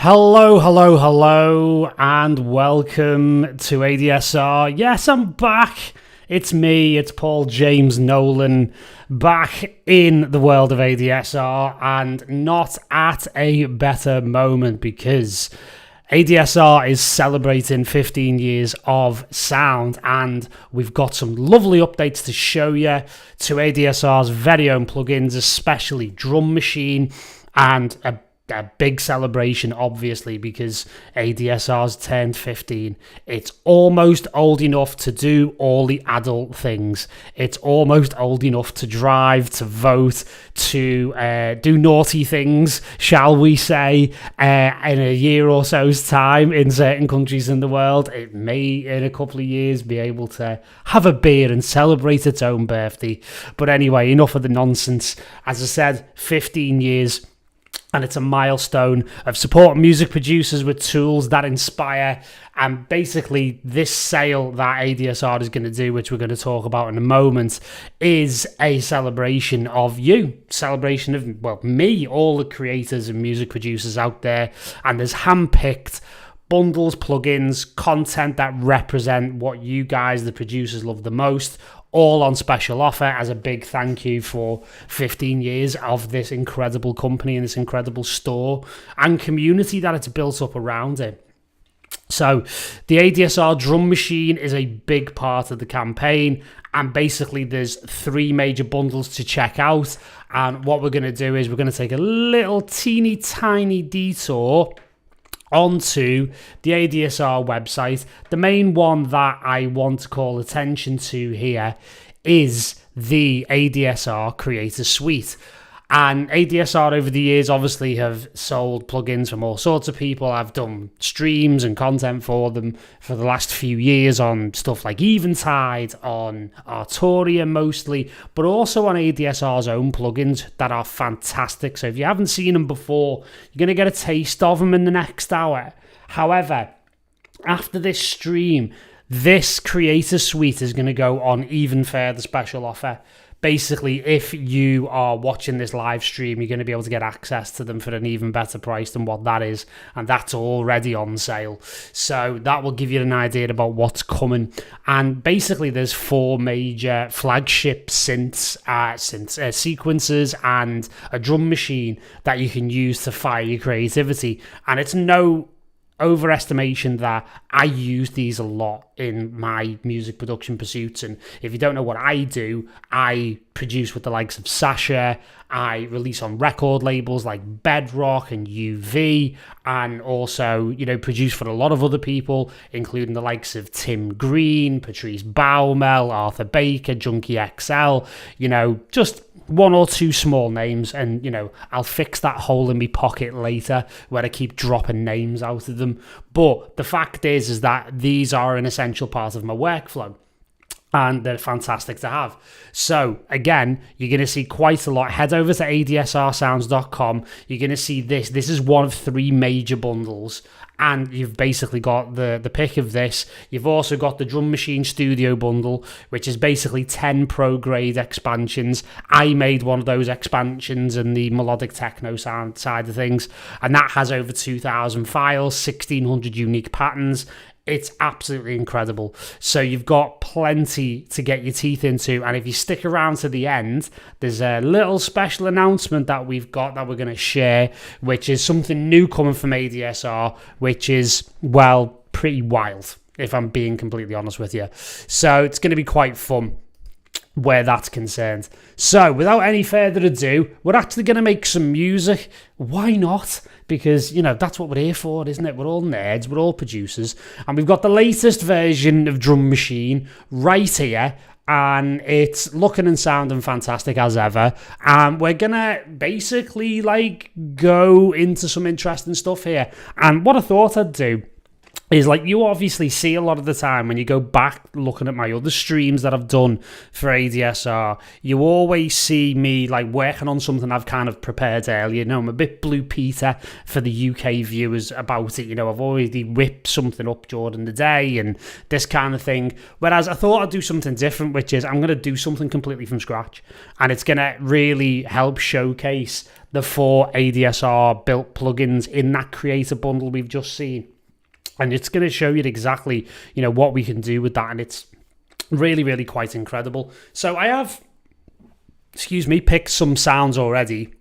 Hello, hello, hello, and welcome to ADSR. Yes, I'm back. It's me, it's Paul James Nolan, back in the world of ADSR, and not at a better moment because ADSR is celebrating 15 years of sound, and we've got some lovely updates to show you to ADSR's very own plugins, especially Drum Machine, and a big celebration, obviously, because ADSR's turned 15. It's almost old enough to do all the adult things. It's almost old enough to drive, to vote, to do naughty things, shall we say, in a year or so's time in certain countries in the world. It may, in a couple of years, be able to have a beer and celebrate its own birthday. But anyway, enough of the nonsense. As I said, 15 years. And it's a milestone of supporting music producers with tools that inspire. And basically, this sale that ADSR is going to do, which we're going to talk about in a moment, is a celebration of you. Celebration of, well, me, all the creators and music producers out there. And there's handpicked bundles, plugins, content that represent what you guys, the producers, love the most, all on special offer as a big thank you for 15 years of this incredible company and this incredible store and community that it's built up around it. So the ADSR Drum Machine is a big part of the campaign, and basically there's three major bundles to check out. And what we're going to do is we're going to take a little teeny tiny detour onto the ADSR website. The main one that I want to call attention to here is the ADSR Creator Suite. And ADSR over the years obviously have sold plugins from all sorts of people. I've done streams and content for them for the last few years on stuff like Eventide, on Arturia mostly, but also on ADSR's own plugins that are fantastic. So if you haven't seen them before, you're going to get a taste of them in the next hour. However, after this stream, this Creator Suite is going to go on even further special offer. Basically, if you are watching this live stream, you're going to be able to get access to them for an even better price than what that is, and that's already on sale. So that will give you an idea about what's coming. And basically, there's four major flagship synths, sequencers, and a drum machine that you can use to fire your creativity. And it's no overestimation that I use these a lot in my music production pursuits. And if you don't know what I do, I produce with the likes of Sasha. I release on record labels like Bedrock and UV, and also, produce for a lot of other people, including the likes of Tim Green, Patrice Baumel, Arthur Baker, Junkie XL, just one or two small names, and I'll fix that hole in my pocket later where I keep dropping names out of them. But the fact is that these are an essential part of my workflow, and they're fantastic to have. So again, you're going to see quite a lot. Head over to adsrsounds.com. You're going to see this. This is one of three major bundles, and you've basically got the pick of this. You've also got the Drum Machine Studio bundle, which is basically 10 pro grade expansions. I made one of those expansions in the melodic techno sound side of things, and that has over 2,000 files, 1,600 unique patterns. It's absolutely incredible. So you've got plenty to get your teeth into. And if you stick around to the end, there's a little special announcement that we've got that we're going to share, which is something new coming from ADSR, which is, well, pretty wild, if I'm being completely honest with you. So it's going to be quite fun where that's concerned. So without any further ado, we're actually going to make some music. Why not? Because, that's what we're here for, isn't it? We're all nerds, we're all producers, and we've got the latest version of Drum Machine right here, and it's looking and sounding fantastic as ever. And we're going to basically go into some interesting stuff here. And what I thought I'd do is like you obviously see a lot of the time when you go back looking at my other streams that I've done for ADSR, you always see me like working on something I've kind of prepared earlier. You know, I'm a bit Blue Peter for the UK viewers about it. You know, I've already whipped something up during the day and this kind of thing. Whereas I thought I'd do something different, which is I'm going to do something completely from scratch. And it's going to really help showcase the 4 ADSR built plugins in that creator bundle we've just seen. And it's going to show you exactly, you know, what we can do with that. And it's really, really quite incredible. So I have, picked some sounds already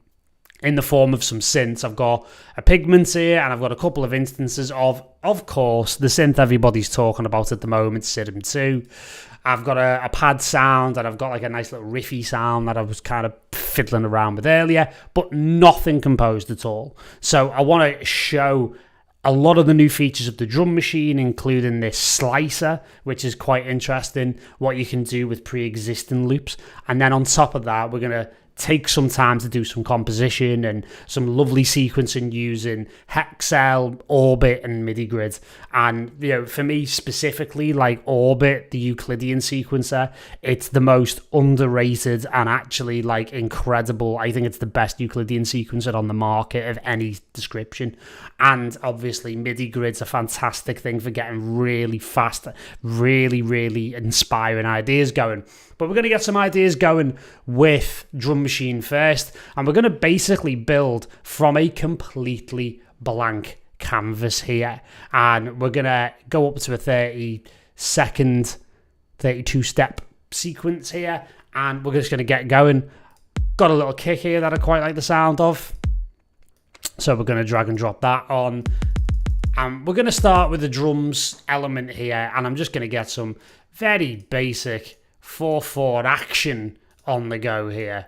in the form of some synths. I've got a Pigment here, and I've got a couple of instances of course, the synth everybody's talking about at the moment, Sidham 2. I've got a pad sound, and I've got like a nice little riffy sound that I was kind of fiddling around with earlier, but nothing composed at all. So I want to show a lot of the new features of the drum machine, including this SLICER, which is quite interesting, what you can do with pre-existing loops. And then on top of that, we're going to take some time to do some composition and some lovely sequencing using Hexel, Orbit, and MIDI grid. And, you know, for me specifically, like Orbit, the Euclidean sequencer, it's the most underrated and actually like incredible. I think it's the best Euclidean sequencer on the market of any description. And obviously MIDI grid's a fantastic thing for getting really fast, really, really inspiring ideas going. But we're going to get some ideas going with Drum Machine first, and we're going to basically build from a completely blank canvas here, and we're going to go up to a 30-second, 32-step sequence here, and we're just going to get going. Got a little kick here that I quite like the sound of, so we're going to drag and drop that on, and we're going to start with the drums element here, and I'm just going to get some very basic 4/4 action on the go here,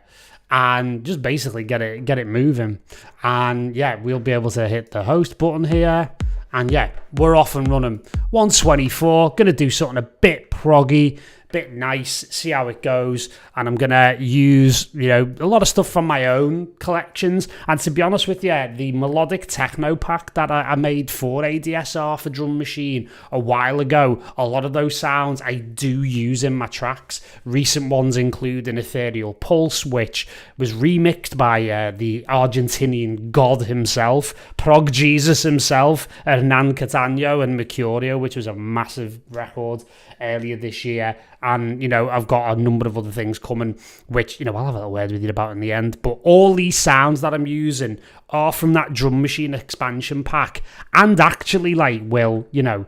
and just basically get it moving. And yeah, we'll be able to hit the host button here, and yeah, we're off and running. 124, gonna do something a bit proggy, bit nice, see how it goes. And I'm gonna use, you know, a lot of stuff from my own collections. And to be honest with you, the Melodic techno pack that I made for ADSR for Drum Machine a while ago, a lot of those sounds I do use in my tracks. Recent ones include an Ethereal Pulse, which was remixed by the Argentinian god himself, Prog Jesus himself, Hernan Catano and Mercurio, which was a massive record earlier this year. And, you know, I've got a number of other things coming, which, you know, I'll have a little word with you about in the end. But all these sounds that I'm using are from that Drum Machine expansion pack, and actually, like, will, you know,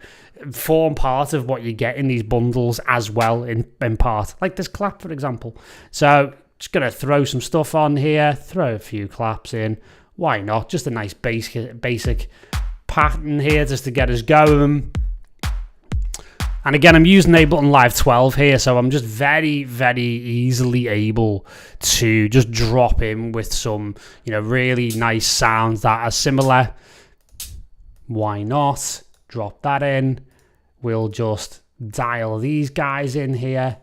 form part of what you get in these bundles as well, in part. Like this clap, for example. So, just going to throw some stuff on here, throw a few claps in. Why not? Just a nice basic pattern here just to get us going. And again, I'm using Ableton Live 12 here, so I'm just very, very easily able to just drop in with some, you know, really nice sounds that are similar. Why not? Drop that in. We'll just dial these guys in here.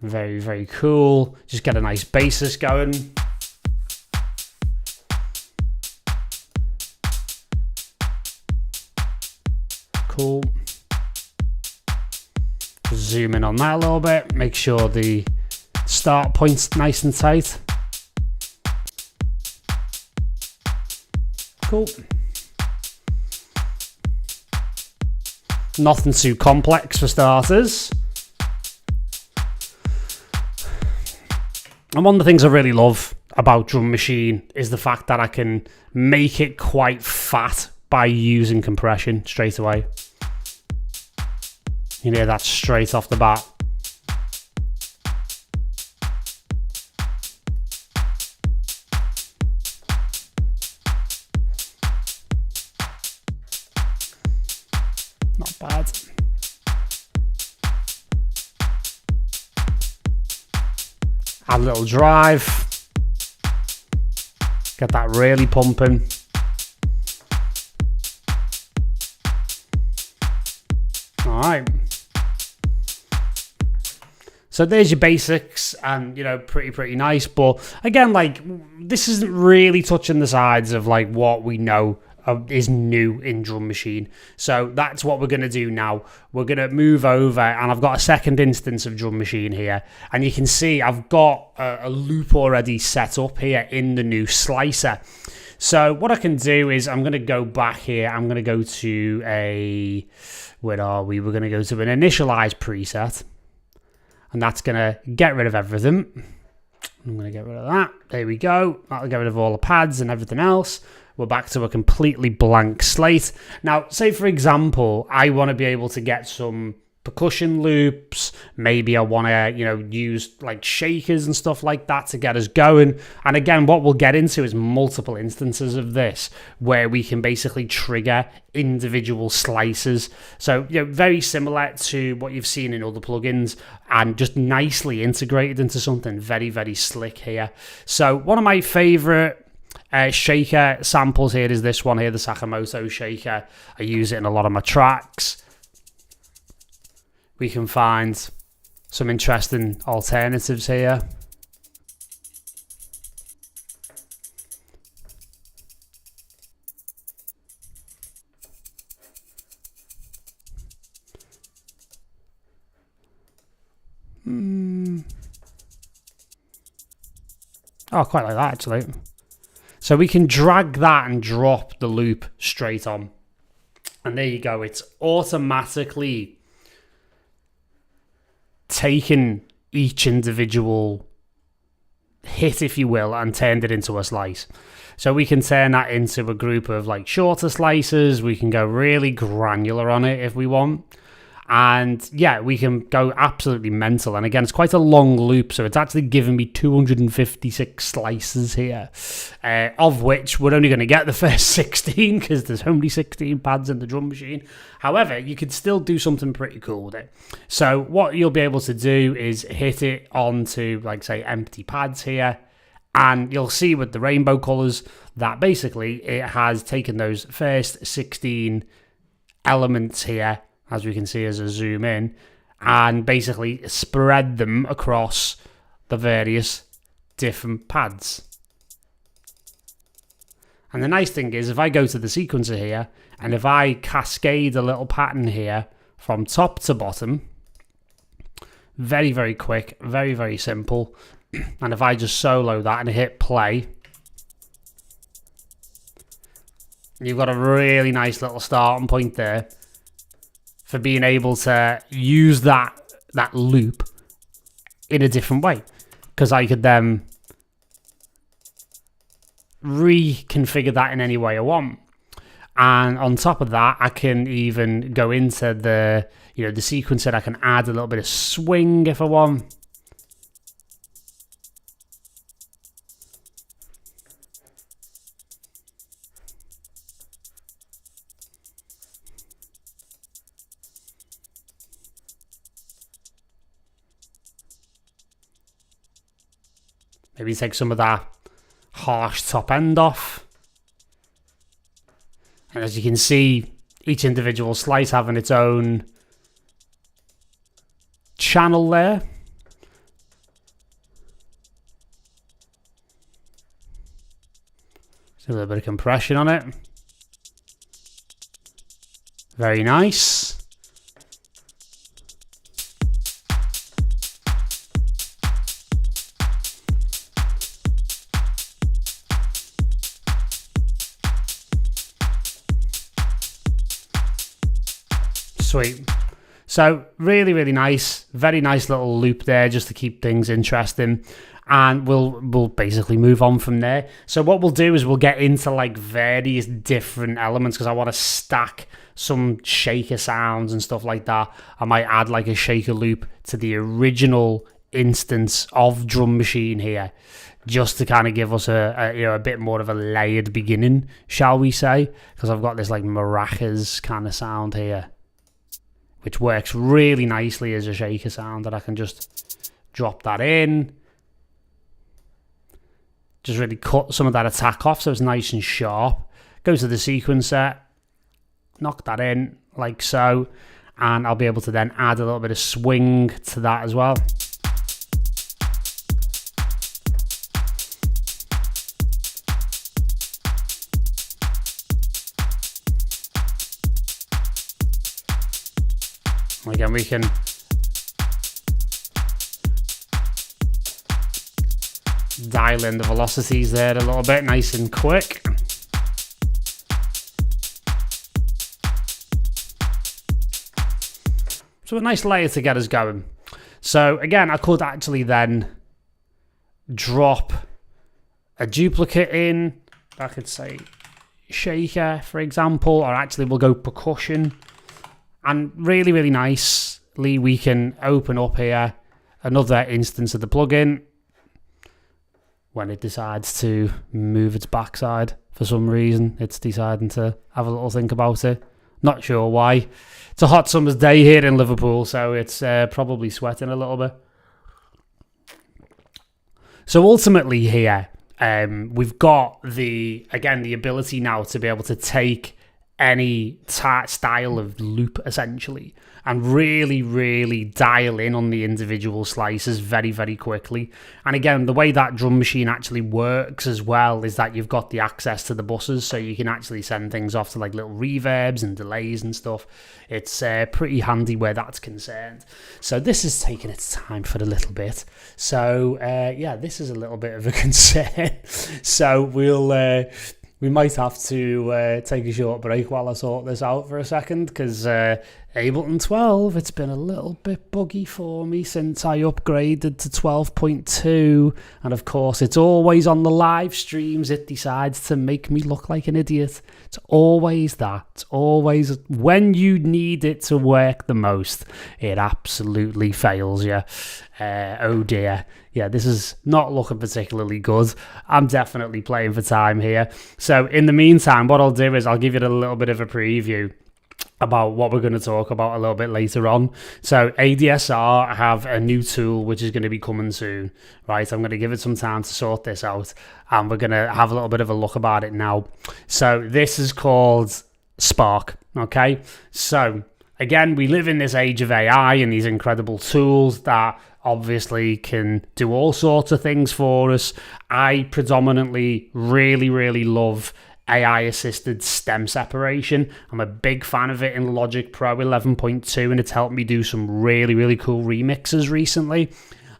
Very, very cool. Just get a nice basis going. Cool. Zoom in on that a little bit, make sure the start point's nice and tight. Cool. Nothing too complex for starters. And one of the things I really love about Drum Machine is the fact that I can make it quite fat by using compression straight away. You hear that straight off the bat. Not bad. Add a little drive. Get that really pumping. All right. So there's your basics, and, you know, pretty nice. But again, like, this isn't really touching the sides of like what we know is new in Drum Machine. So that's what we're going to do now. We're going to move over, and I've got a second instance of Drum Machine here, and you can see I've got a loop already set up here in the new SLICER. So what I can do is I'm going to go back here. I'm going to go to where are we? We're going to go to an initialize preset, and that's going to get rid of everything. I'm going to get rid of that. There we go. That'll get rid of all the pads and everything else. We're back to a completely blank slate. Now, say for example, I want to be able to get some percussion loops. Maybe I want to, use like shakers and stuff like that to get us going. And again, what we'll get into is multiple instances of this where we can basically trigger individual slicers. So, very similar to what you've seen in other plugins and just nicely integrated into something very, very slick here. So one of my favorite shaker samples here is this one here, the Sakamoto shaker. I use it in a lot of my tracks. We can find some interesting alternatives here. Oh, I quite like that actually. So we can drag that and drop the loop straight on. And there you go. It's automatically taken each individual hit, if you will, and turned it into a slice. So we can turn that into a group of like shorter slices. We can go really granular on it if we want. And yeah, we can go absolutely mental. And again, it's quite a long loop, so it's actually giving me 256 slices here, of which we're only going to get the first 16 because there's only 16 pads in the drum machine. However, you could still do something pretty cool with it. So what you'll be able to do is hit it onto, like, say, empty pads here, and you'll see with the rainbow colors that basically it has taken those first 16 elements here, as we can see as I zoom in, and basically spread them across the various different pads. And the nice thing is, if I go to the sequencer here, and if I cascade a little pattern here from top to bottom, very, very quick, very, very simple. And if I just solo that and hit play, you've got a really nice little starting point there for being able to use that loop in a different way, because I could then reconfigure that in any way I want. And on top of that, I can even go into the sequencer. I can add a little bit of swing if I want. Maybe take some of that harsh top end off. And as you can see, each individual slice having its own channel there. Just a little bit of compression on it. Very nice. Sweet. So really, really nice. Very nice little loop there just to keep things interesting. And we'll basically move on from there. So what we'll do is we'll get into like various different elements, because I want to stack some shaker sounds and stuff like that. I might add like a shaker loop to the original instance of Drum Machine here, just to kind of give us a bit more of a layered beginning, shall we say? Because I've got this like maracas kind of sound here, which works really nicely as a shaker sound, that I can just drop that in. Just really cut some of that attack off so it's nice and sharp. Go to the sequencer, knock that in like so, and I'll be able to then add a little bit of swing to that as well. we can dial in the velocities there a little bit, nice and quick. So a nice layer to get us going. So again, I could actually then drop a duplicate in. I could say shaker, for example, or actually we'll go percussion. And really, really nicely, we can open up here another instance of the plugin when it decides to move its backside. For some reason, it's deciding to have a little think about it. Not sure why. It's a hot summer's day here in Liverpool, so it's probably sweating a little bit. So ultimately here, we've got the ability now to be able to take any style of loop essentially and really, really dial in on the individual slices very, very quickly. And again, the way that drum machine actually works as well is that you've got the access to the buses, so you can actually send things off to like little reverbs and delays and stuff. It's pretty handy where that's concerned. So this is taking its time for a little bit. So yeah, this is a little bit of a concern. So we might have to take a short break while I sort this out for a second, because Ableton 12, it's been a little bit buggy for me since I upgraded to 12.2, and of course it's always on the live streams it decides to make me look like an idiot. It's always that. It's always when you need it to work the most, it absolutely fails you. Oh dear. Yeah, this is not looking particularly good. I'm definitely playing for time here. So in the meantime, what I'll do is I'll give you a little bit of a preview about what we're going to talk about a little bit later on. So ADSR have a new tool which is going to be coming soon, right? I'm going to give it some time to sort this out, and we're going to have a little bit of a look about it now. So this is called Spark, okay? So again, we live in this age of AI and these incredible tools that obviously can do all sorts of things for us. I predominantly really love AI-assisted stem separation. I'm a big fan of it in Logic Pro 11.2, and it's helped me do some really cool remixes recently.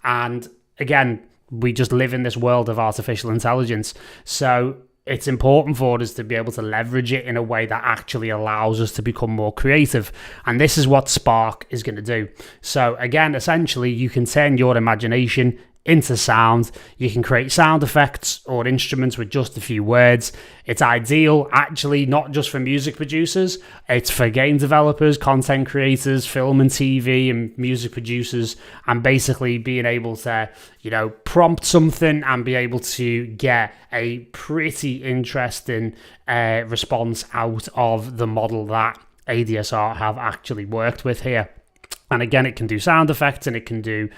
And again, we just live in this world of artificial intelligence, so it's important for us to be able to leverage it in a way that actually allows us to become more creative. And this is what Spark is going to do. So again, essentially, you can turn your imagination into sound. You can create sound effects or instruments with just a few words. It's ideal, actually, not just for music producers. It's for game developers, content creators, film and TV and music producers, and basically being able to, prompt something and be able to get a pretty interesting response out of the model that ADSR have actually worked with here. And again, it can do sound effects and it can do,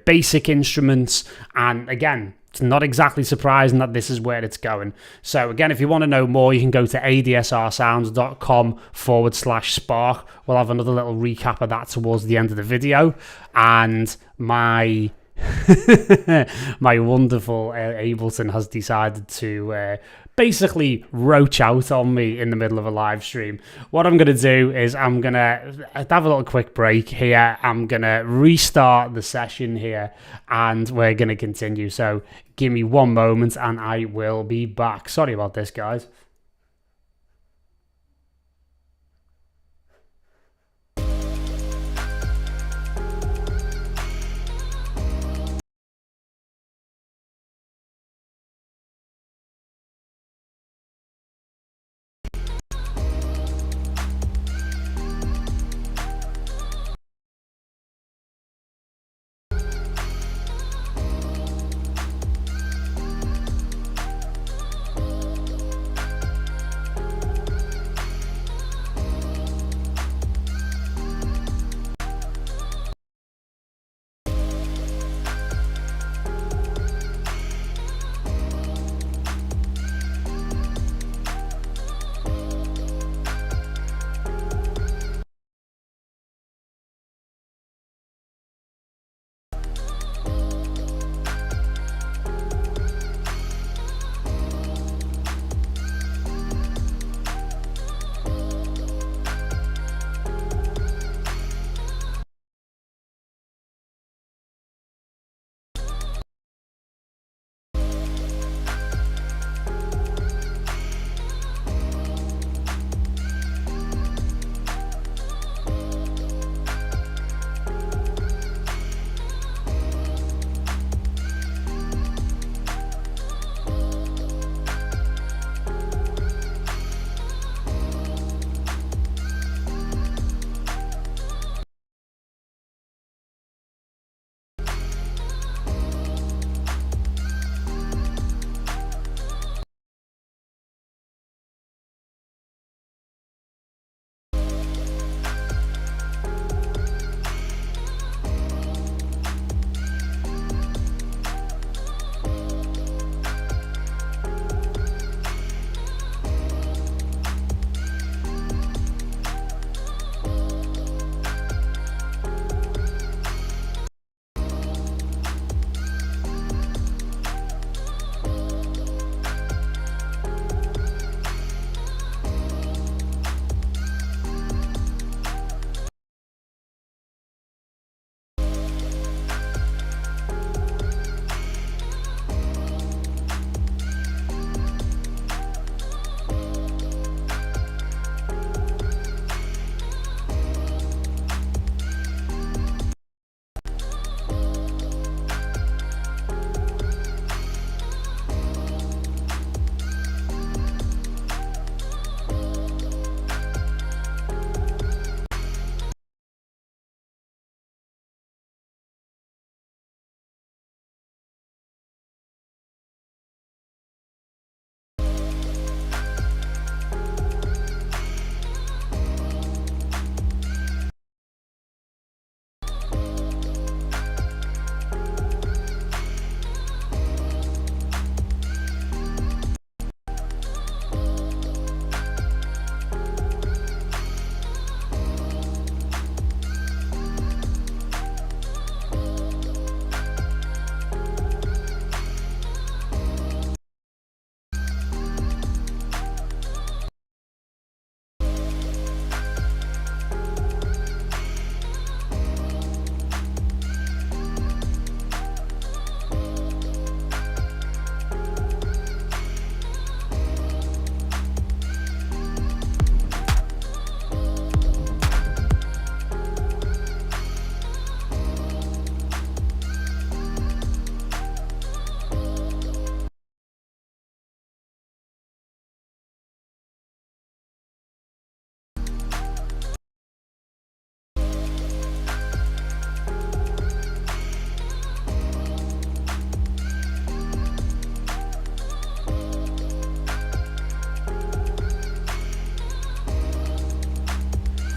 basic instruments. And again, it's not exactly surprising that this is where it's going. So again, if you want to know more, you can go to adsrsounds.com/Spark. We'll have another little recap of that towards the end of the video. And my wonderful Ableton has decided to basically roach out on me in the middle of a live stream. What I'm going to do is I'm going to have a little quick break here. I'm going to restart the session here and we're going to continue. So give me one moment and I will be back. Sorry about this, guys.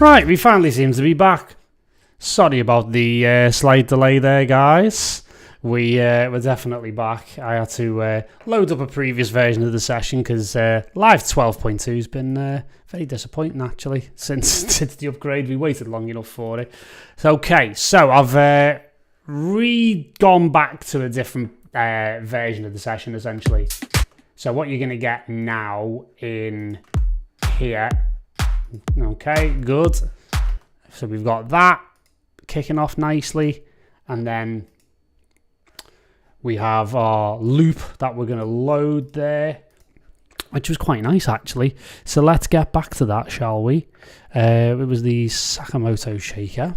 Right, we finally seem to be back. Sorry about the slight delay there, guys. We're definitely back. I had to load up a previous version of the session because Live 12.2 has been very disappointing, actually, since the upgrade. We waited long enough for it. Okay, so I've gone back to a different version of the session, essentially. So what you're going to get now in here. Okay, good. So we've got that kicking off nicely, and then we have our loop that we're going to load there, which was quite nice, actually. So let's get back to that, shall we? It was the Sakamoto shaker.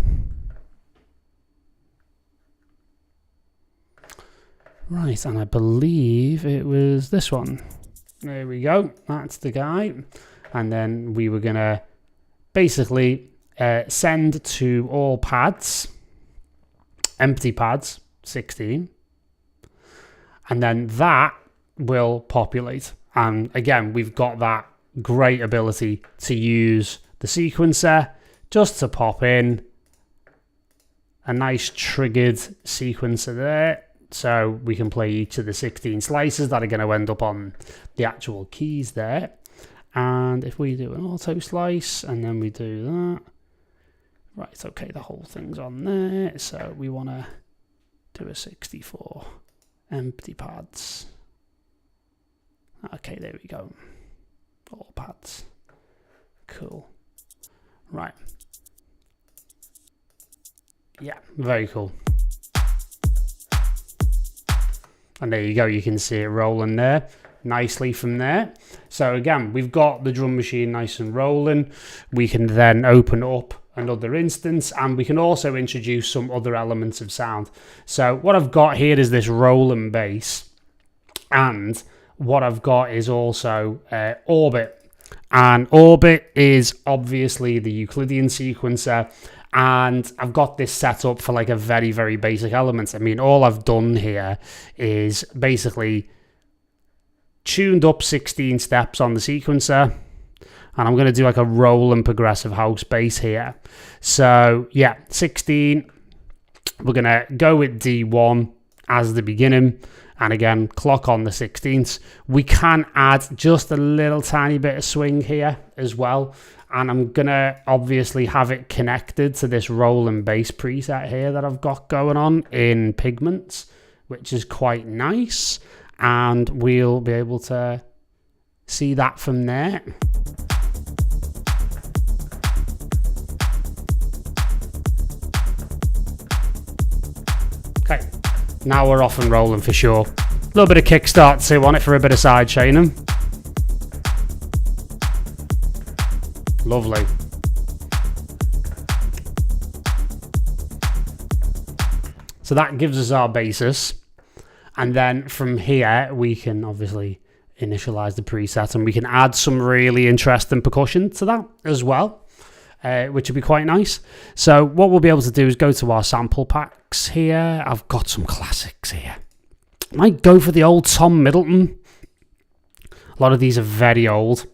Right, and I believe it was this one. There we go. That's the guy. And then we were going to basically send to all pads, empty pads, 16. And then that will populate. And again, we've got that great ability to use the sequencer just to pop in a nice triggered sequencer there. So we can play each of the 16 slices that are going to end up on the actual keys there. And if we do an auto slice and then we do that, right, okay, the whole thing's on there. So we want to do a 64 empty pads. Okay, there we go. All pads. Cool. Right. Yeah, very cool. And there you go, you can see it rolling there nicely from there. So again, we've got the drum machine nice and rolling. We can then open up another instance, and we can also introduce some other elements of sound. So what I've got here is this rolling bass, and what I've got is also Orbit. And Orbit is obviously the Euclidean sequencer, and I've got this set up for like a very, very basic element. I mean, all I've done here is basically tuned up 16 steps on the sequencer, and I'm going to do like a roll and progressive house bass here. So yeah, 16. We're going to go with D1 as the beginning, and again, clock on the 16ths. We can add just a little tiny bit of swing here as well. And I'm going to obviously have it connected to this roll and bass preset here that I've got going on in Pigments, which is quite nice. And we'll be able to see that from there. Okay, now we're off and rolling for sure. A little bit of kickstart too on it for a bit of side chaining. Lovely. So that gives us our basis. And then from here, we can obviously initialize the preset, and we can add some really interesting percussion to that as well, which would be quite nice. So what we'll be able to do is go to our sample packs here. I've got some classics here. Might go for the old Tom Middleton. A lot of these are very old.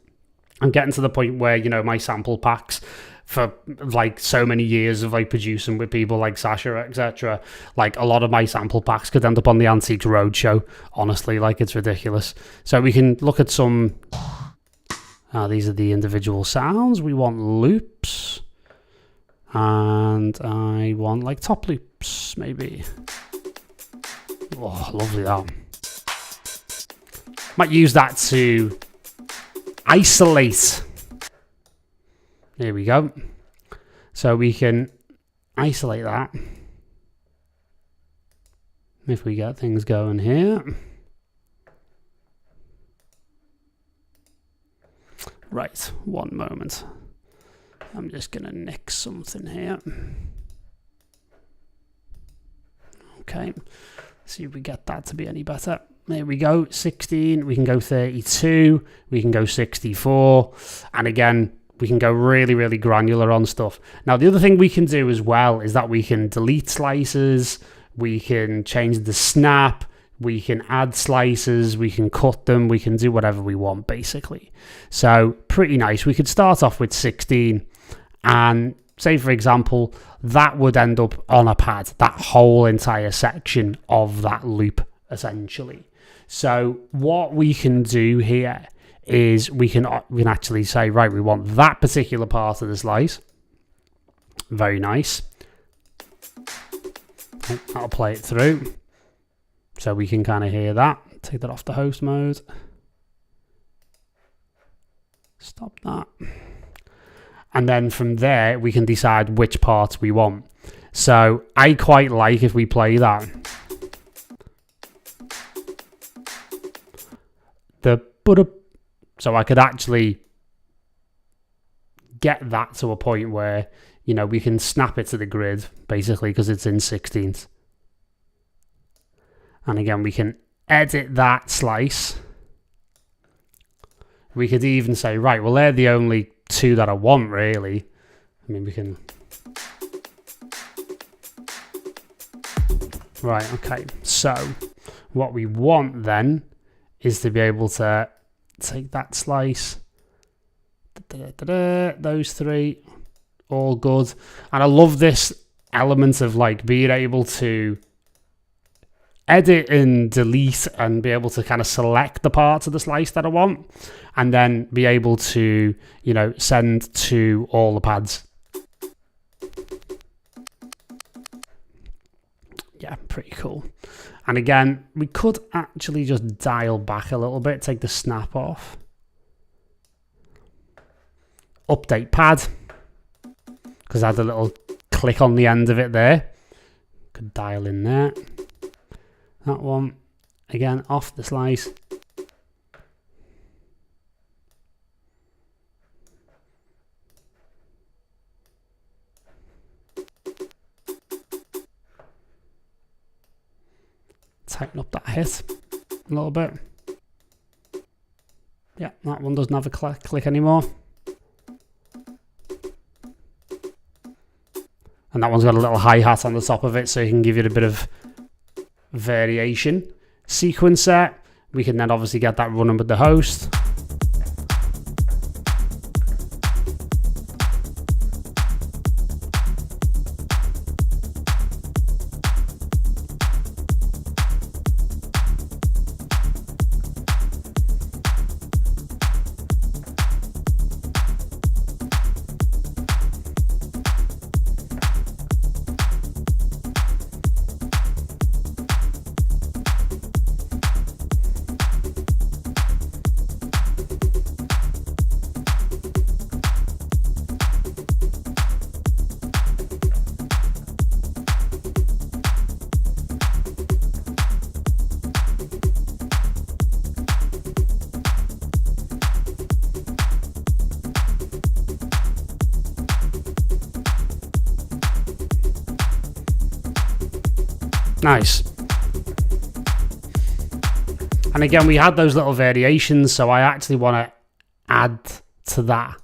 I'm getting to the point where, you know, my sample packs for like so many years of like producing with people like Sasha, etc. Like a lot of my sample packs could end up on the Antiques Roadshow. Honestly, like it's ridiculous. So we can look at some. These are the individual sounds. We want loops, and I want like top loops maybe. Oh, lovely that. Might use that to isolate. There we go. So we can isolate that if we get things going here. Right, one moment. I'm just going to nick something here. Okay, see if we get that to be any better. There we go, 16, we can go 32, we can go 64, and again, we can go really, really granular on stuff. Now, the other thing we can do as well is that we can delete slices, we can change the snap, we can add slices, we can cut them, we can do whatever we want, basically. So, pretty nice. We could start off with 16, And say, for example, that would end up on a pad, that whole entire section of that loop, essentially. So what we can do here is we can actually say, right, we want that particular part of the slice. Very nice. That'll play it through. So we can kind of hear that. Take that off the host mode. Stop that. And then from there, we can decide which parts we want. So I quite like if we play that. So I could actually get that to a point where, you know, we can snap it to the grid, basically, because it's in 16ths. And again, we can edit that slice. We could even say, right, well, they're the only two that I want, really. I mean, we can... Right, okay. So what we want then is to be able to take that slice. Those three, all good. And I love this element of like being able to edit and delete and be able to kind of select the parts of the slice that I want, and then be able to, you know, send to all the pads. Yeah, pretty cool. And again, we could actually just dial back a little bit, take the snap off. Update pad, because I had a little click on the end of it there. Could dial in there. That one, again, off the slice. Tighten up that hit a little bit. Yeah, that one doesn't have a click anymore. And that one's got a little hi-hat on the top of it, so you can give it a bit of variation. Sequencer, we can then obviously get that running with the host. Nice. And again, we had those little variations, so I actually want to add to that.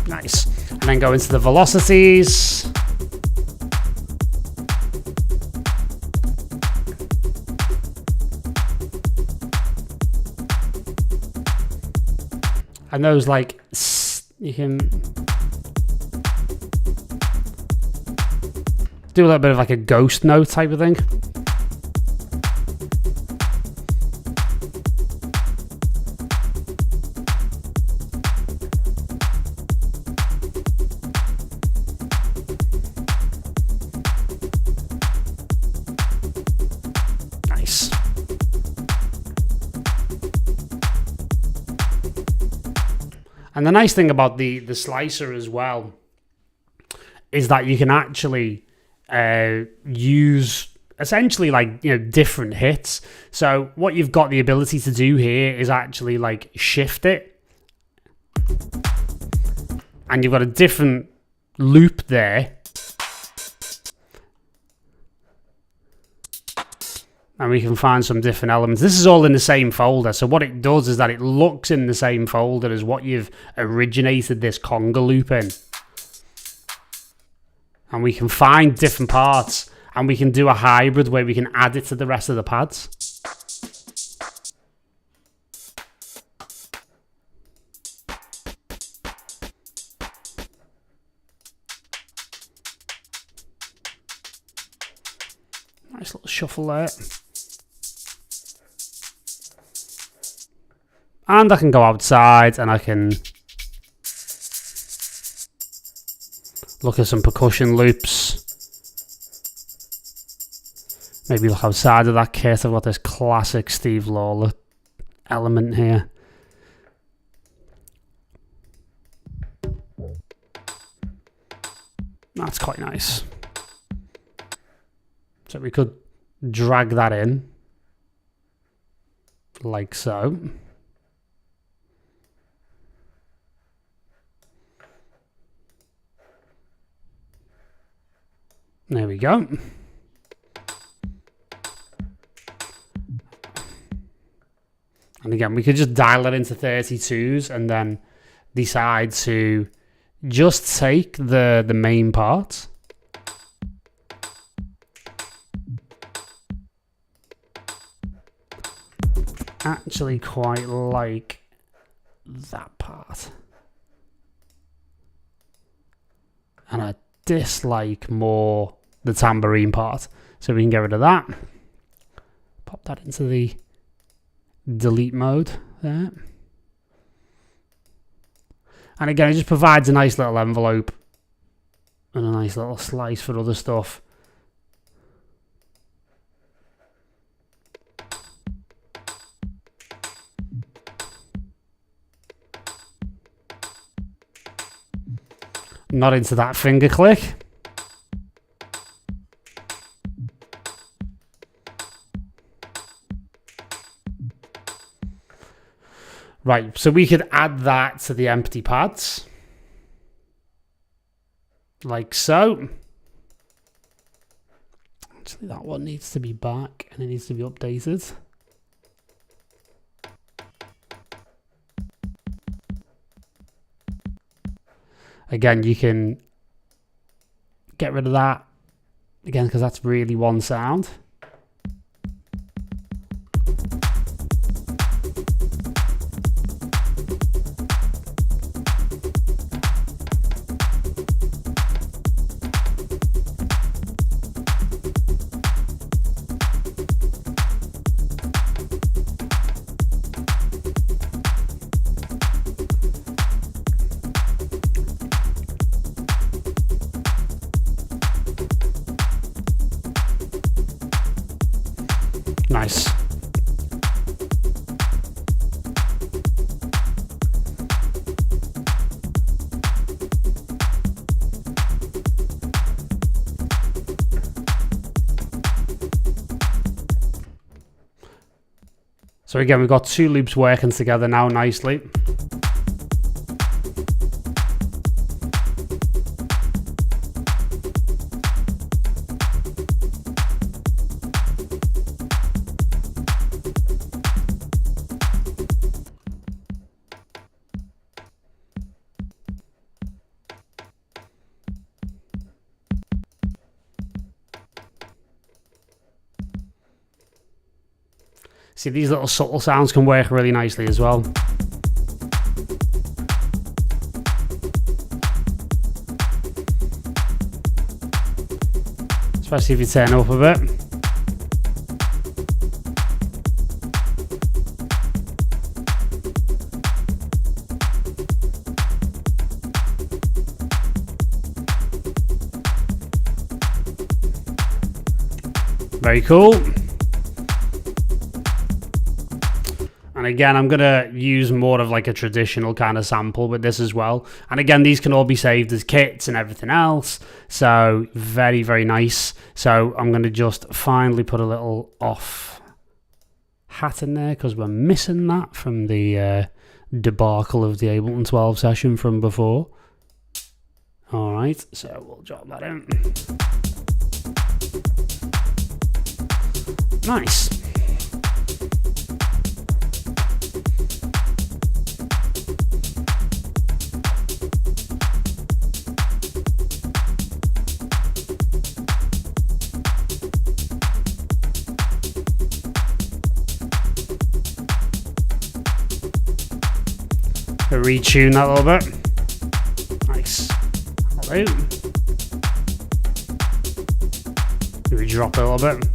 Nice. And then go into the velocities. And those, like, you can do a little bit of like a ghost note type of thing. And the nice thing about the slicer as well is that you can actually use essentially like, you know, different hits. So what you've got the ability to do here is actually like shift it, and you've got a different loop there and we can find some different elements. This is all in the same folder, so what it does is that it looks in the same folder as what you've originated this conga loop in. And we can find different parts, and we can do a hybrid where we can add it to the rest of the pads. Nice little shuffle there. And I can go outside and I can look at some percussion loops. Maybe look outside of that kit. I've got this classic Steve Lawler element here. That's quite nice. So we could drag that in like so. There we go. And again, we could just dial it into 32s and then decide to just take the main part. Actually quite like that part. And I dislike more the tambourine part. So we can get rid of that. Pop that into the delete mode there. And again, it just provides a nice little envelope and a nice little slice for other stuff. Not into that finger click. Right, so we could add that to the empty pads. Like so. Actually, that one needs to be back and it needs to be updated. Again, you can get rid of that, again, because that's really one sound. Nice. So again, we've got two loops working together now nicely. See, these little subtle sounds can work really nicely as well. Especially if you turn up a bit. Very cool. And again, I'm going to use more of like a traditional kind of sample with this as well. And again, these can all be saved as kits and everything else. So very, very nice. So I'm going to just finally put a little off hat in there because we're missing that from the debacle of the Ableton 12 session from before. All right, so we'll drop that in. Nice. Retune that a little bit. Nice. Hello. We drop it a little bit.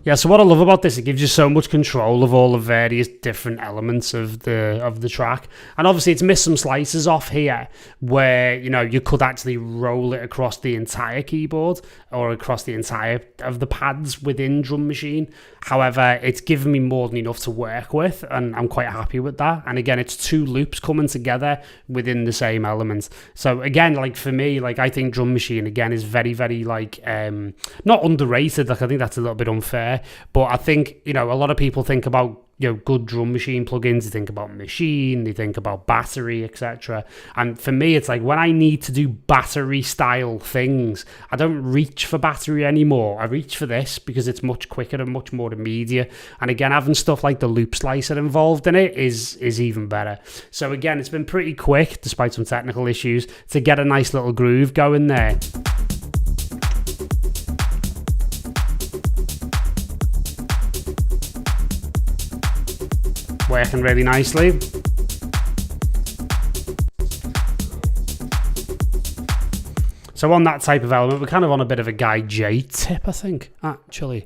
Yeah, so what I love about this, it gives you so much control of all the various different elements of the track. And obviously it's missed some slices off here where, you know, you could actually roll it across the entire keyboard or across the entire of the pads within Drum Machine. However, it's given me more than enough to work with, and I'm quite happy with that. And again, it's two loops coming together within the same elements. So again, like for me, like I think Drum Machine again is very, very like not underrated. Like I think that's a little bit unfair. But I think, you know, a lot of people think about, you know, good Drum Machine plugins. They think about Machine, they think about Battery, etc. And for me, it's like when I need to do Battery style things, I don't reach for Battery anymore. I reach for this because it's much quicker and much more immediate. And again, having stuff like the loop slicer involved in it is even better. So again, it's been pretty quick, despite some technical issues, to get a nice little groove going there. Working really nicely. So on that type of element, we're kind of on a bit of a Guy J tip, I think, actually,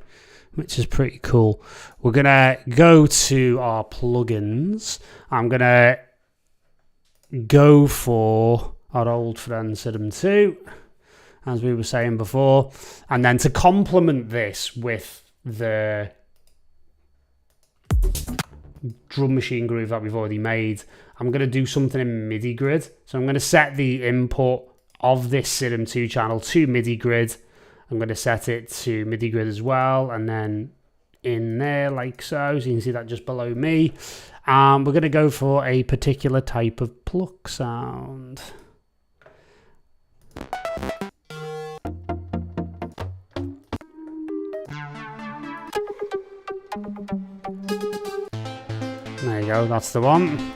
which is pretty cool. We're going to go to our plugins. I'm going to go for our old friend Sidham 2, as we were saying before. And then to complement this with the Drum Machine groove that we've already made, I'm going to do something in MIDI grid. So I'm going to set the input of this Sidham 2 channel to MIDI grid. I'm going to set it to MIDI grid as well, and then in there like so. So you can see that just below me. We're going to go for a particular type of pluck sound. There you go, that's the one.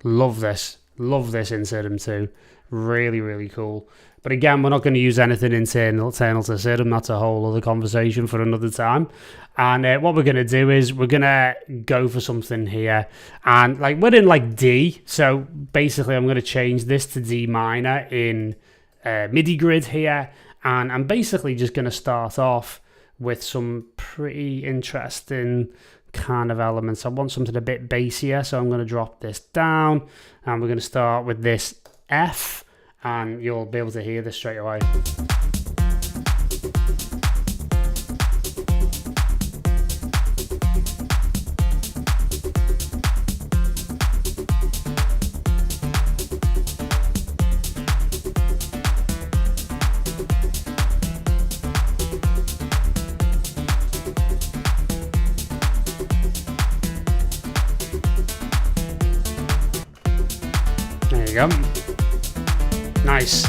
Love this in Sidham 2. Really, really cool. But again, we're not going to use anything internal to Sidham. That's a whole other conversation for another time. And what we're going to do is we're going to go for something here. And like we're in like D. So basically I'm going to change this to D minor in MIDI grid here. And I'm basically just going to start off with some pretty interesting kind of elements. I want something a bit bassier, so I'm going to drop this down, and we're going to start with this F, and you'll be able to hear this straight away. There you go. Nice.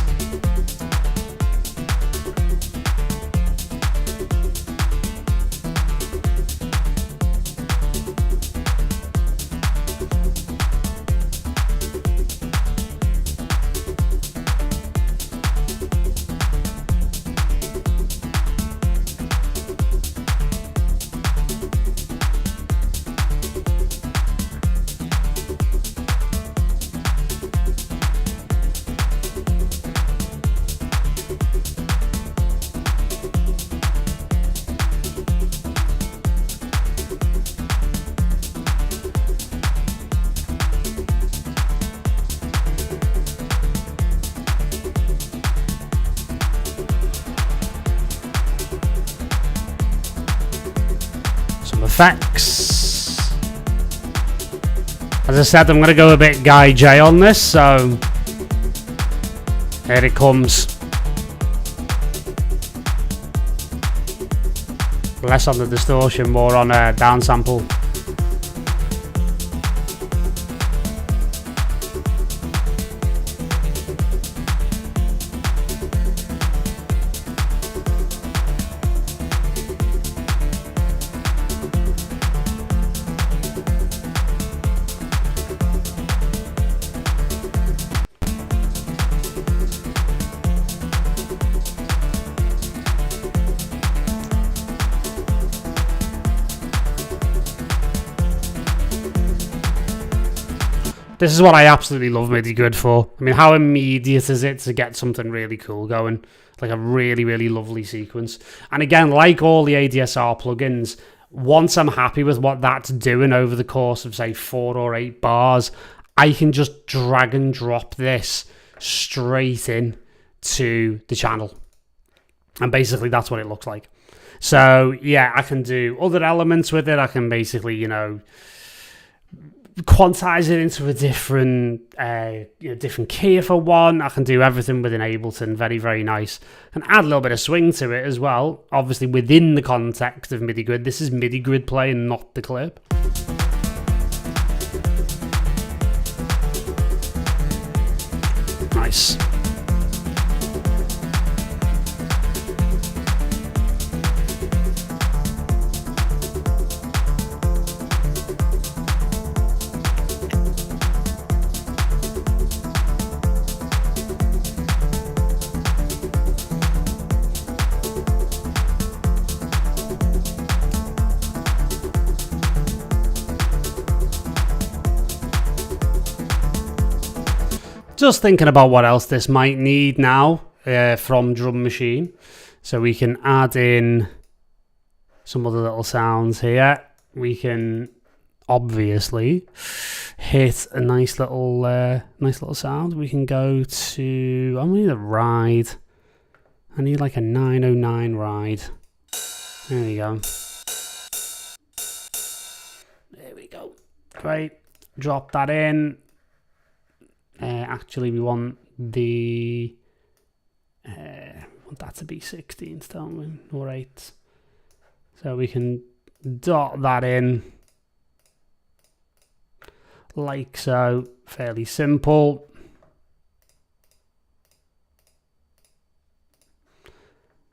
Effects. As I said, I'm going to go a bit Guy J on this, so here it comes. Less on the distortion, more on a downsample. This is what I absolutely love MIDI Grid for. I mean, how immediate is it to get something really cool going? Like a really, really lovely sequence. And again, like all the ADSR plugins, once I'm happy with what that's doing over the course of, say, 4 or 8 bars, I can just drag and drop this straight in to the channel. And basically, that's what it looks like. So, yeah, I can do other elements with it. I can basically, you know, quantize it into a different different key if I want. I can do everything within Ableton. Very, very nice. And add a little bit of swing to it as well. Obviously, within the context of MIDI Grid. This is MIDI Grid playing, not the clip. Nice. Just thinking about what else this might need now from Drum Machine. So we can add in some other little sounds here. We can obviously hit a nice little sound. We can go to, I need a ride. I need like a 909 ride. There we go. There we go. Great. Drop that in. Actually, we want the want that to be 16s, don't we? Or 8s. So we can dot that in like so. Fairly simple.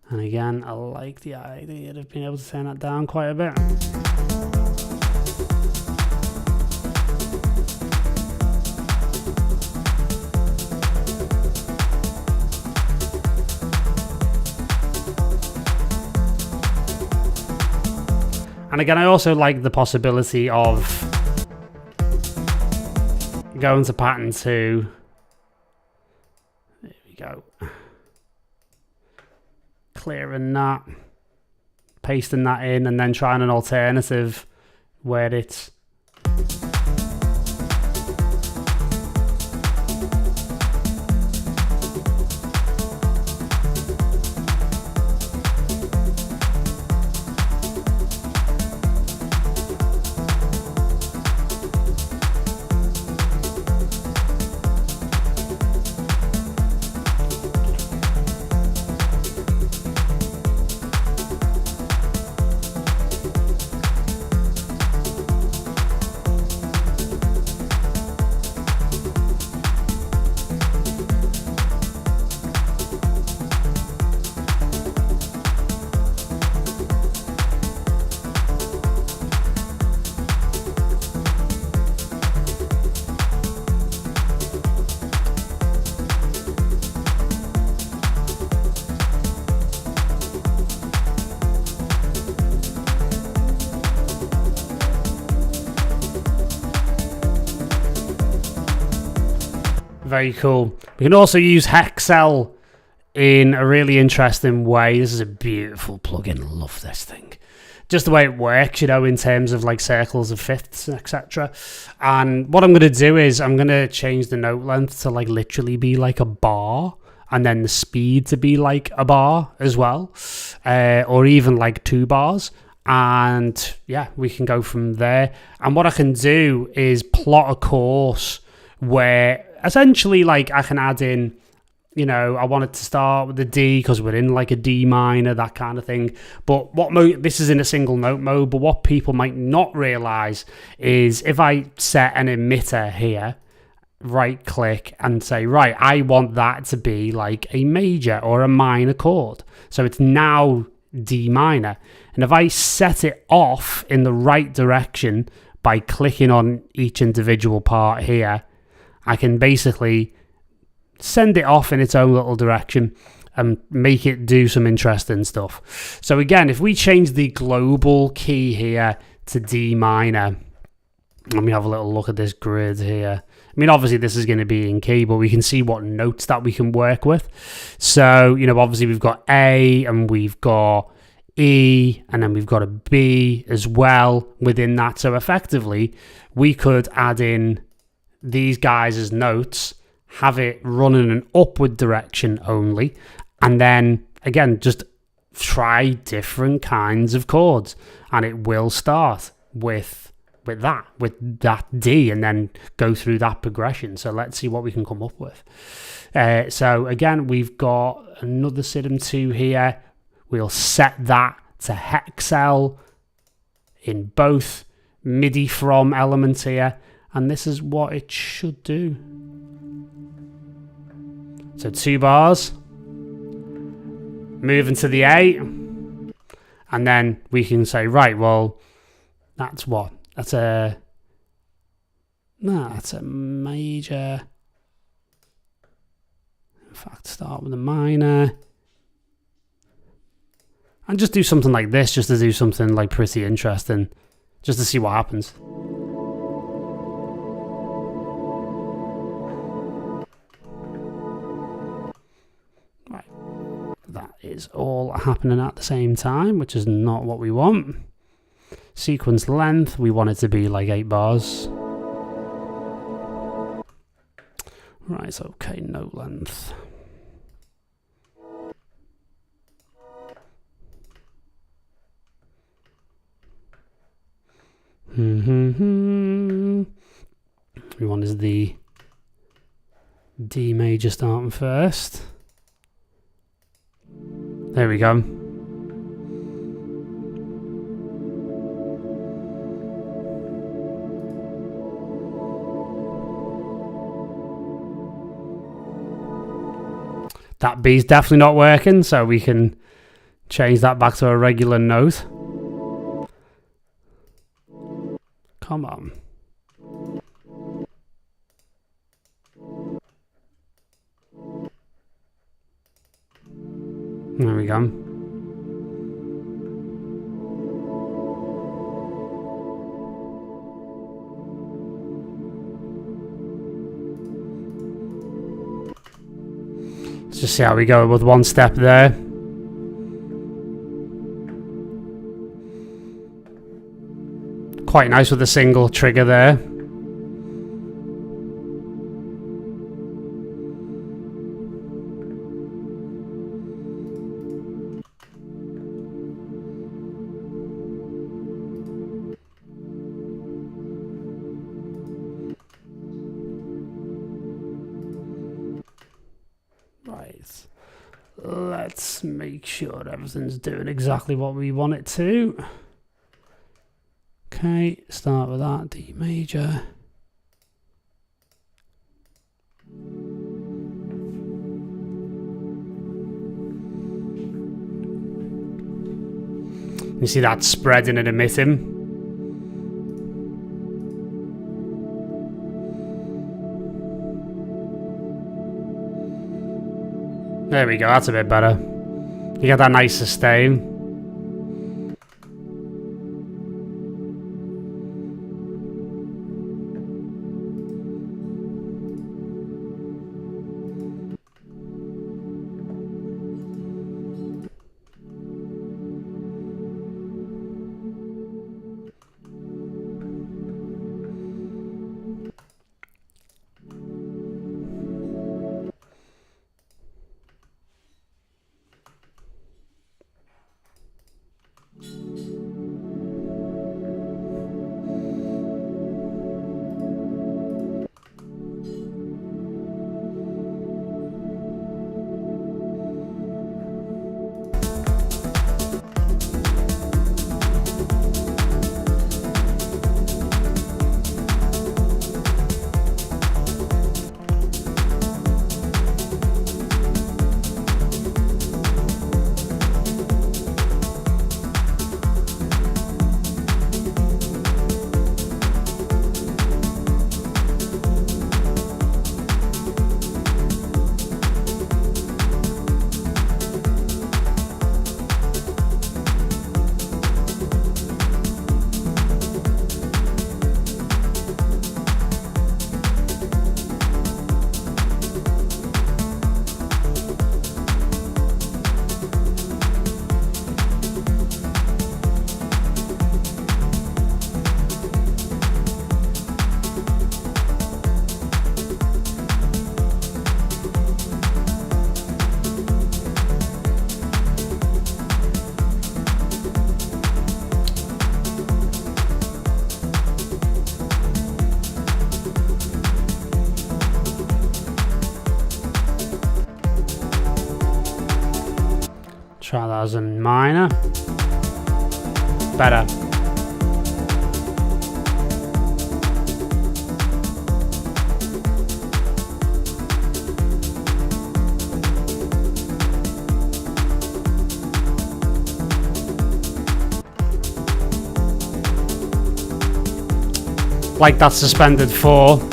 And again, I like the idea of being able to turn that down quite a bit. And again, I also like the possibility of going to pattern 2. There we go. Clearing that, pasting that in, and then trying an alternative where it's very cool. We can also use Hexel in a really interesting way. This is a beautiful plugin. Love this thing. Just the way it works, you know, in terms of like circles of fifths, etc. And what I'm going to do is I'm going to change the note length to like literally be like a bar, and then the speed to be like a bar as well, or even like 2 bars. And yeah, we can go from there. And what I can do is plot a course where essentially like I can add in, you know, I want it to start with a D because we're in like a D minor, that kind of thing. But this is in a single note mode, but what people might not realize is if I set an emitter here, right click and say, right, I want that to be like a major or a minor chord. So it's now D minor. And if I set it off in the right direction by clicking on each individual part here, I can basically send it off in its own little direction and make it do some interesting stuff. So again, if we change the global key here to D minor, let me have a little look at this grid here. I I mean, obviously this is going to be in key, but we can see what notes that we can work with. So, you know, obviously we've got A and we've got E, and then we've got a B as well within that. So effectively, we could add in these guys as notes, have it run in an upward direction only, and then, again, just try different kinds of chords, and it will start with that D, and then go through that progression. So let's see what we can come up with. So again, we've got another SIDM 2 here. We'll set that to hexel in both MIDI from elements here, and this is what it should do. So 2 bars, move into the A, and then we can say, right, well, that's what? That's a major. In fact, start with a minor. And just do something like this, just to do something like pretty interesting, just to see what happens. Right, that is all happening at the same time, which is not what we want. Sequence length, we want it to be like 8 bars. Right, okay, note length. We want is the D major starting first. There we go. That B's definitely not working, so we can change that back to a regular note. Come on. There we go. Let's just see how we go with one step there. Quite nice with a single trigger there. Right, let's make sure everything's doing exactly what we want it to. Okay, start with that, D major. You see that spreading and emitting? There we go, that's a bit better. You get that nice sustain. as a minor. Better. Like that suspended 4.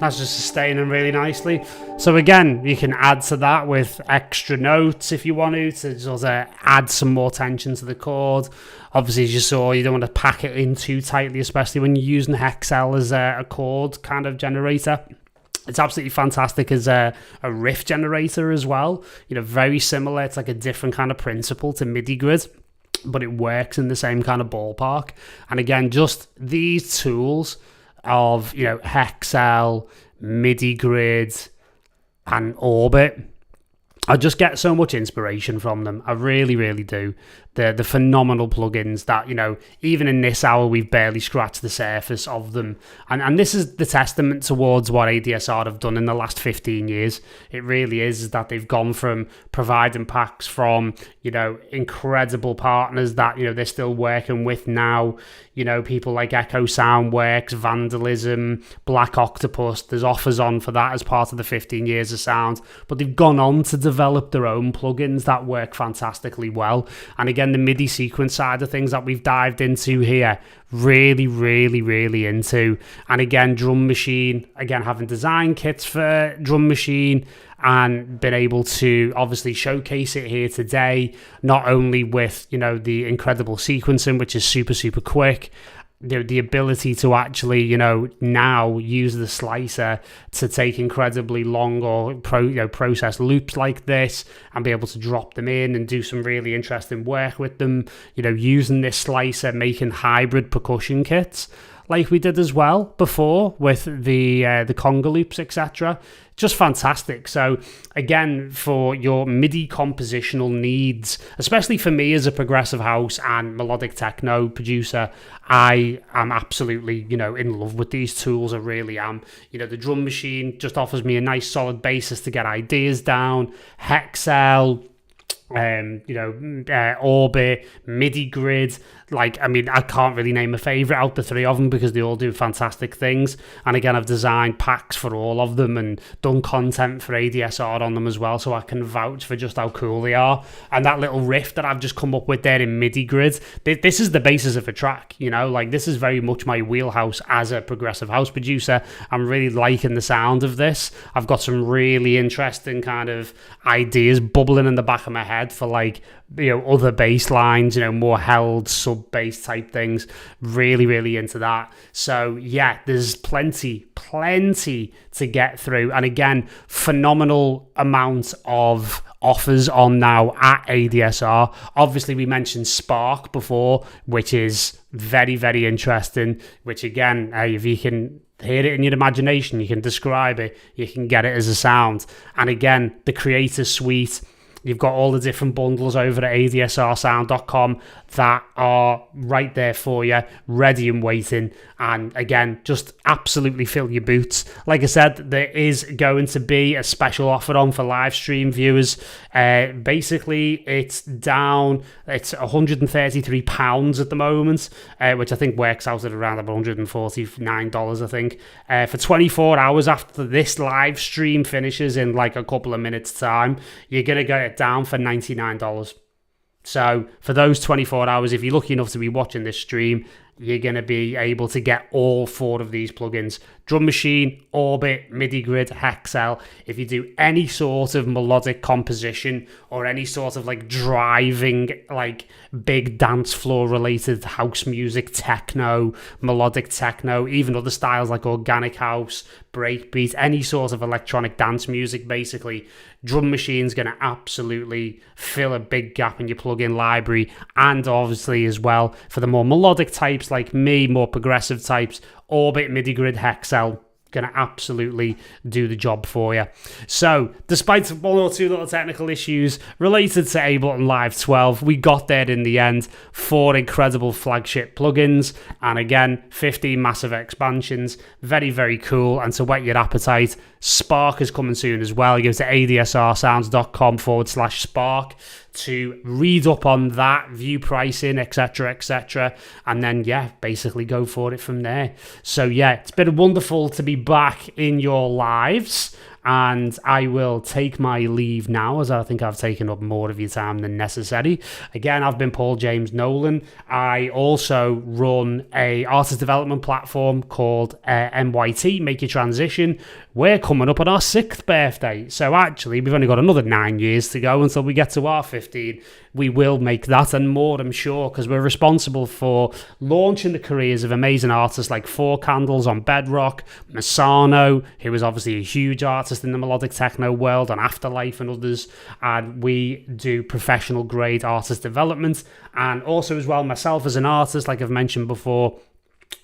That's just sustaining really nicely. So again, you can add to that with extra notes if you want to sort of add some more tension to the chord. Obviously, as you saw, you don't want to pack it in too tightly, especially when you're using Hexel as a chord kind of generator. It's absolutely fantastic as a riff generator as well. You know, very similar. It's like a different kind of principle to MIDI grid, but it works in the same kind of ballpark. And again, just these tools of, you know, Hexel, MIDI grid, and Orbit, I just get so much inspiration from them. I really, really do. The phenomenal plugins that, you know, even in this hour, we've barely scratched the surface of them. And this is the testament towards what ADSR have done in the last 15 years. It really is that they've gone from providing packs from, you know, incredible partners that, you know, they're still working with now. You know, people like Echo Soundworks, Vandalism, Black Octopus. There's offers on for that as part of the 15 years of sound. But they've gone on to develop their own plugins that work fantastically well. And again, the MIDI sequence side of things that we've dived into here, really, really, really into. And again, Drum Machine, again, having design kits for Drum Machine and been able to obviously showcase it here today, not only with, you know, the incredible sequencing, which is super, super quick, the ability to actually, you know, now use the slicer to take incredibly long or process loops like this and be able to drop them in and do some really interesting work with them, you know, using this slicer, making hybrid percussion kits like we did as well before with the conga loops, etc. Just fantastic. So again, for your MIDI compositional needs, especially for me as a progressive house and melodic techno producer, I am absolutely, you know, in love with these tools. I really am. You know, the Drum Machine just offers me a nice solid basis to get ideas down. Hexel, Orbit, MIDI grid. Like, I mean, I can't really name a favorite out the three of them because they all do fantastic things. And again, I've designed packs for all of them and done content for ADSR on them as well, so I can vouch for just how cool they are. And that little riff that I've just come up with there in MIDI grid, this is the basis of a track, you know, like this is very much my wheelhouse as a progressive house producer. I'm really liking the sound of this. I've got some really interesting kind of ideas bubbling in the back of my head for, like, you know, other bass lines, you know, more held sub bass type things. Really, really into that. So yeah, there's plenty to get through. And again, phenomenal amount of offers on now at ADSR. Obviously, we mentioned Spark before, which is very, very interesting, which again, if you can hear it in your imagination, you can describe it, you can get it as a sound. And again, the Creator Suite, You've got all the different bundles over at adsrsound.com that are right there for you, ready and waiting. And again, just absolutely fill your boots. Like I said, there is going to be a special offer on for live stream viewers. Basically, it's down, it's £133 at the moment, which I think works out at around about $149, I think. For 24 hours after this live stream finishes in like a couple of minutes' time, you're going to get it down for $99. So for those 24 hours, if you're lucky enough to be watching this stream, you're going to be able to get all 4 of these plugins: Drum Machine, Orbit, MIDI Grid, Hexel. If you do any sort of melodic composition or any sort of like driving, like big dance floor related house music, techno, melodic techno, even other styles like organic house, breakbeat, any sort of electronic dance music, basically, Drum Machine's going to absolutely fill a big gap in your plugin library. And obviously as well, for the more melodic types like me, more progressive types, Orbit, MIDI Grid, Hexel, going to absolutely do the job for you. So, despite one or two little technical issues related to Ableton Live 12, we got there in the end. 4 incredible flagship plugins, and again, 15 massive expansions. Very, very cool. And to whet your appetite, Spark is coming soon as well. You go to adsrsounds.com/Spark to read up on that, view pricing, etc., etc., and then basically go for it from there. So it's been wonderful to be back in your lives, and I will take my leave now, as I think I've taken up more of your time than necessary. Again, I've been Paul James Nolan. I also run a artist development platform called MYT, Make Your Transition. We're coming up on our 6th birthday, so actually we've only got another 9 years to go until we get to our 15. We will make that and more, I'm sure, because we're responsible for launching the careers of amazing artists like Four Candles on Bedrock, Masano, who is obviously a huge artist in the melodic techno world, and Afterlife and others. And we do professional grade artist development, and also as well myself as an artist, like I've mentioned before,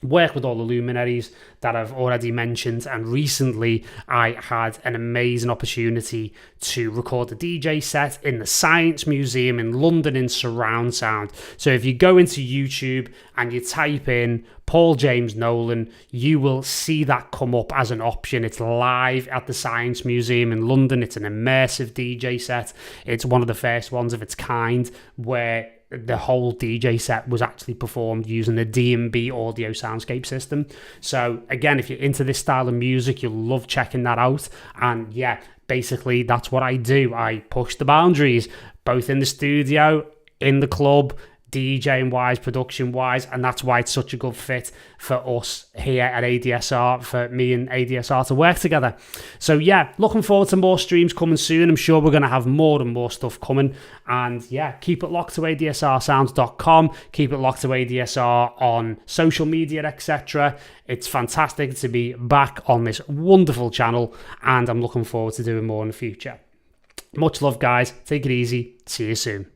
work with all the luminaries that I've already mentioned. And recently I had an amazing opportunity to record a DJ set in the Science Museum in London in surround sound. So if you go into YouTube and you type in Paul James Nolan, you will see that come up as an option. It's live at the Science Museum in London. It's an immersive DJ set. It's one of the first ones of its kind where the whole DJ set was actually performed using the D&B audio soundscape system. So again, if you're into this style of music, you'll love checking that out. And basically that's what I do. I push the boundaries, both in the studio, in the club, DJing wise, production wise, and that's why it's such a good fit for us here at ADSR, for me and ADSR to work together. So looking forward to more streams coming soon. I'm sure we're going to have more and more stuff coming, and keep it locked to adsrsounds.com, keep it locked to ADSR on social media, etc. It's fantastic to be back on this wonderful channel, and I'm looking forward to doing more in the future. Much love, guys. Take it easy. See you soon.